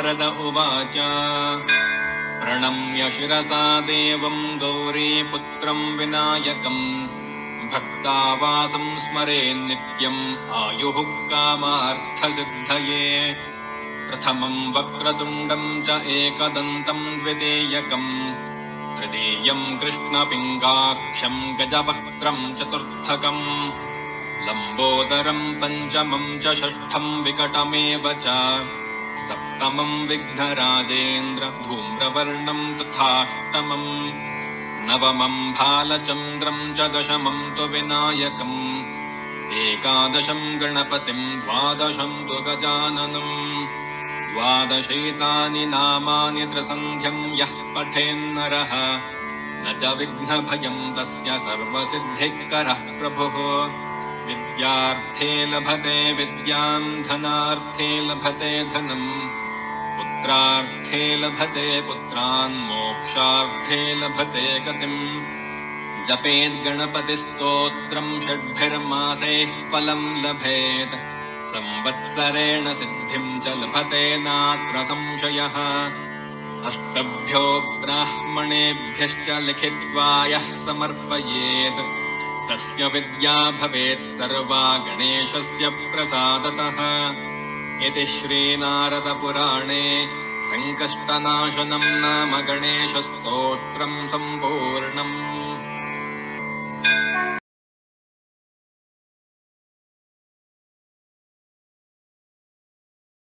नारद उवाच प्रणम्य शिरसा देवं गौरीपुत्रं विनायकं भक्तावासं स्मरेन्नित्यम् आयुः कामार्थसिद्धये प्रथमं वक्रतुण्डं च एकदन्तं द्वितीयकं तृतीयं कृष्णपिङ्गाक्षं गजवक्त्रं चतुर्थकं लम्बोदरं पञ्चमं च षष्ठं विकटमेव च सप्तमं विघ्नराजेन्द्र धूम्रवर्णं तथाष्टमं नवमं भालचन्द्रं च दशमं तु विनायकम् एकादशं गणपतिं द्वादशं तु गजाननम् द्वादशैतानि नामानि त्रिसन्ध्यं यः पठेन्नरः न च विघ्नभयं तस्य सर्वसिद्धिकरः प्रभुः विद्यार्थे लभते विद्यां धनार्थे लभते धनम् पुत्रार्थे लभते पुत्रान् मोक्षार्थे लभते गतिम् जपेद्गणपतिस्तोत्रं षड्भिर्मासैः फलं लभेत् संवत्सरेण सिद्धिं च लभते नात्र संशयः अष्टभ्यो ब्राह्मणेभ्यश्च लिखित्वा यः समर्पयेत् तस्य विद्या भवेत् सर्वा गणेशस्य प्रसादतः इति श्रीनारदपुराणे संकष्टनाशनं नाम गणेशस्तोत्रं सम्पूर्णम्।